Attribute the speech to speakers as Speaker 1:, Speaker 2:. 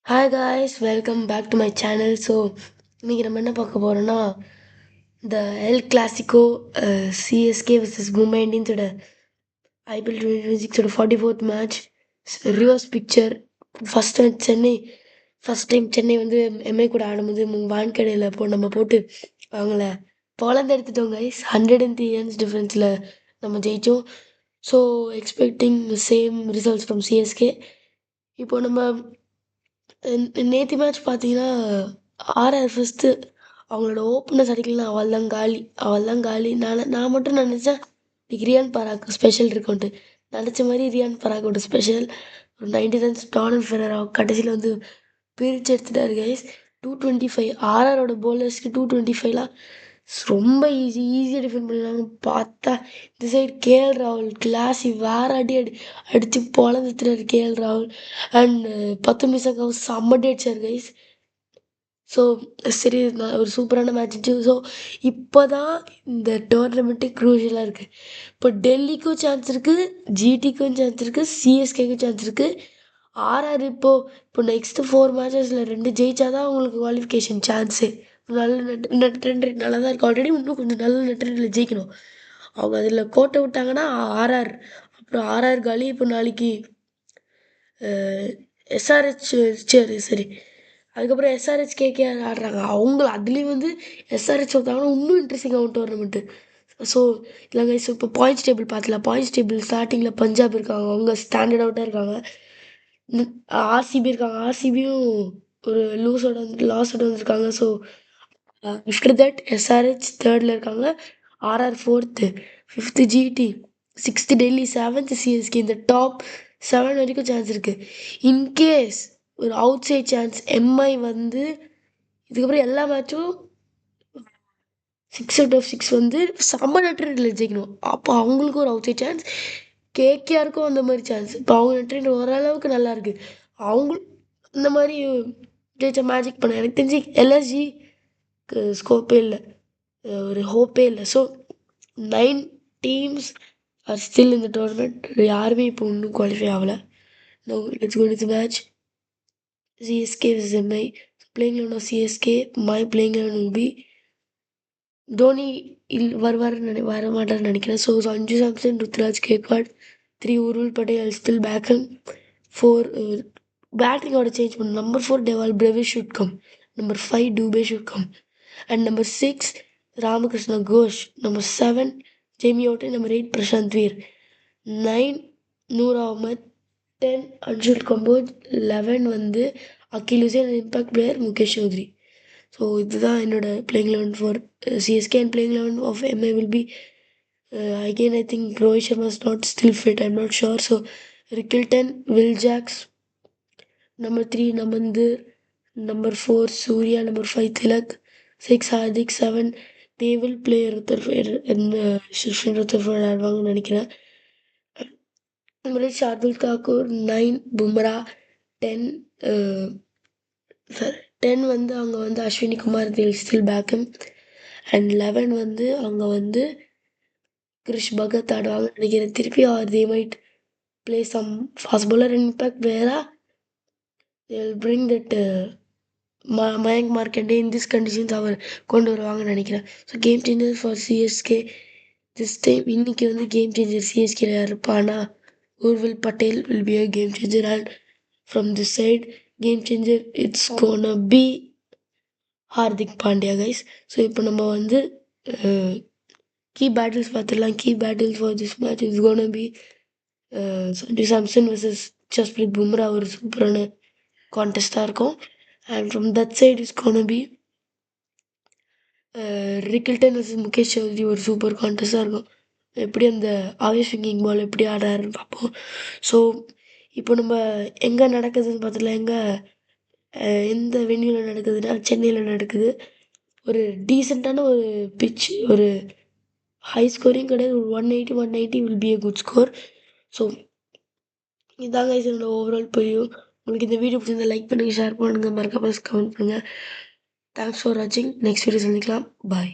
Speaker 1: Hi guys welcome back to my channel. இன்னைக்கு நம்ம என்ன பார்க்க போகிறோன்னா இந்த El Clasico CSK vs Mumbai இந்தியன்ஸோட IPL 2026 44th match reverse fixture. First time Chennai வந்து எம்ஐ கூட ஆடும்போது வான்கடையில் நம்ம போட்டு அவங்கள பொழந்து எடுத்துட்டோம் கைஸ். 103 ரன்ஸ் டிஃப்ரென்ஸில் நம்ம ஜெயித்தோம். So expecting same results from CSK. இப்போ நம்ம நேற்று மேட்ச் பார்த்தீங்கன்னா ஆர்ஆர் ஃபஸ்ட்டு அவங்களோட ஓப்பனர்ஸ் அடிக்கலாம், அவள் தான் காலி. நான் மட்டும் நினச்சேன் இன்னைக்கு ரியான் பராக் ஸ்பெஷல் இருக்குன்ட்டு. நினச்ச மாதிரி ரியான் பராக்கோட ஸ்பெஷல் ஒரு 90 ரன்ஸ். டானல் ஃபெரரா கடைசியில் வந்து பிரித்து எடுத்துட்டாரு கைஸ். 225 ஆர்ஆரோட போலர்ஸ்க்கு 225லாம் ரொம்ப ஈஸியாக டிஃபெண்ட் பண்ணலாம்னு பார்த்தா இந்த சைடு கேஎல் ராகுல் கிளாஸி வேற அடித்து பொழந்துத்துறாரு கேஎல் ராகுல். அண்ட் 10 மிஸ்ஸாக செம்ம அடிச்சார் கைஸ். ஸோ சரி, ஒரு சூப்பரான மேட்ச் இருந்துச்சு. ஸோ இப்போ தான் இந்த டோர்னமெண்ட்டு க்ரூஷியலாக இருக்குது. இப்போ டெல்லிக்கும் சான்ஸ் இருக்குது, ஜிடிக்கும் சான்ஸ் இருக்குது, சிஎஸ்கேக்கும் சான்ஸ் இருக்குது. ஆர்ஆர் இப்போ நெக்ஸ்ட்டு 4 மேட்சஸில் 2 ஜெயிச்சாதான் அவங்களுக்கு குவாலிஃபிகேஷன் சான்ஸு. நல்ல நெட் ரன் ரேட் நல்லா தான் இருக்குது. ஆல்ரெடி இன்னும் கொஞ்சம் நல்ல நெட் ரன் ரேட்டில் ஜெயிக்கணும். அவங்க அதில் கோட்டை விட்டாங்கன்னா ஆர்ஆர், அப்புறம் ஆர்ஆர் காலி. இப்போ நாளைக்கு எஸ்ஆர்ஹெச் சரி, அதுக்கப்புறம் எஸ்ஆர்ஹெச் கேகேஆர் ஆடுறாங்க. அதுலேயும் வந்து எஸ்ஆர்ஹெச் வந்தாங்கன்னா இன்னும் இன்ட்ரெஸ்டிங் ஆகும் டோர்னமெண்ட்டு. ஸோ இல்லைங்க, ஸோ இப்போ பாயிண்ட்ஸ் டேபிள் பார்த்துலாம். பாயிண்ட்ஸ் டேபிள் ஸ்டார்டிங்கில் பஞ்சாப் இருக்காங்க, அவங்க ஸ்டாண்டர்ட் அவுட்டாக இருக்காங்க. ஆர்சிபி இருக்காங்க, ஆர்சிபியும் ஒரு லாஸோட வந்திருக்காங்க. ஸோ ஆஃப்டர் தட் எஸ்ஆர்ஹெச் தேர்டில் இருக்காங்க, RR fourth, fifth GT, sixth Delhi, seventh CSK. இந்த டாப் 7 வரைக்கும் சான்ஸ் இருக்குது. இன்கேஸ் ஒரு அவுட் சைட் சான்ஸ் எம்ஐ வந்து இதுக்கப்புறம் எல்லா மேட்சும் 6/6 வந்து செம்ம நெட் ரேட்டில் ஜெயிக்கணும். அப்போ அவங்களுக்கு ஒரு அவுட் சைட் சான்ஸ், கேகேஆருக்கும் அந்த மாதிரி சான்ஸ். இப்போ அவங்க நெட் ரேட் ஓரளவுக்கு நல்லா இருக்குது. அவங்க இந்த மாதிரி ஜெயிச்ச மேஜிக் பண்ண எனக்கு தெரிஞ்சு எல்எஸ்ஜி ஸ்கோப்பே இல்லை, ஒரு ஹோப்பே இல்லை. ஸோ 9 டீம்ஸ் ஆர் ஸ்டில் இந்த டோர்னமெண்ட். யாருமே இப்போ இன்னும் குவாலிஃபை ஆகலை. Let's go to match. CSK vs MI. Playing eleven of CSK, my playing eleven will be Dhoni வர மாட்டார்னு நினைக்கிறேன். ஸோ சஞ்சு சாம்சன், ருத்ராஜ் கேக்வாட், 3 உருள் பட்டேல் ஸ்டில் பேக்கன். 4 பேட்டிங்கோட சேஞ்ச் பண்ணும். Number 4 Dewald Brevis should come, number 5 Dube should come, and number 6 Ramakrishna Ghosh, number 7 Jamie ஓட்டே, number 8 Prashant Veer, 9 Noor Ahmad, 10 Anshul Kamboj, 11 வந்து Akeal Hosein, impact player Mukesh Choudhary. So இதுதான் என்னோட playing eleven for CSK. And playing eleven of MI will be again I think Rohit Sharma is not still fit, I'm not sure. So Rickleton, Will Jacks, number 3 Namandir, number 4 Surya, number 5 Tilak, 6 Hardik, 7 they will play Rutherford and Shashin Rutherford ஆடுவாங்கன்னு நினைக்கிறேன். ஷார்துல் தாக்கூர், 9 பும்ரா, 10 வந்து அவங்க வந்து Ashwani Kumar still பேக்கம், and 11 வந்து அவங்க வந்து கிரிஷ் பகத் ஆடுவாங்கன்னு நினைக்கிறேன் திருப்பி. Are they might play some fast bowler. Impact வேறா bring that Mayank Markande in this conditions அவர் கொண்டு வருவாங்கன்னு நினைக்கிறேன். So game changer for CSK this time. இன்னைக்கு வந்து கேம் சேஞ்சர் சிஎஸ்கேல யார் இருப்பானா, Urvil Patel will be a game changer. And from this side game changer it's gonna be Hardik Pandya guys. So இப்போ நம்ம வந்து கீ பேட்டில்ஸ் பார்த்துடலாம். Key battles for this match is gonna be Sanju Samson versus Jasprit Bumrah. ஒரு சூப்பரான கான்டெஸ்டாக இருக்கும். And from that side is gonna be Rickelton versus Mukesh Choudhary. ஒரு super கான்டெஸ்டாக இருக்கும். எப்படி அந்த ஆவேஷ் ஸ்விங்கிங் பால் எப்படி ஆடுறாருன்னு பார்ப்போம். ஸோ இப்போ நம்ம எங்கே நடக்குதுன்னு பார்த்துலாம். எந்த வென்யூவில் நடக்குதுன்னா சென்னையில் நடக்குது. ஒரு டீசெண்டான ஒரு பிச், ஒரு ஹை ஸ்கோரிங் கிடையாது. ஒரு 180 will be a good score. So இதாங்க என்னோட ஓவரால் புரியும். உங்களுக்கு இந்த வீடியோ பிடிச்சிருந்தா லைக் பண்ணுங்கள், ஷேர் பண்ணுங்கள், மறக்காம கமெண்ட் பண்ணுங்கள். தேங்க்ஸ் ஃபார் வாட்சிங். நெக்ஸ்ட் வீடியோ சந்திக்கலாம். பாய்.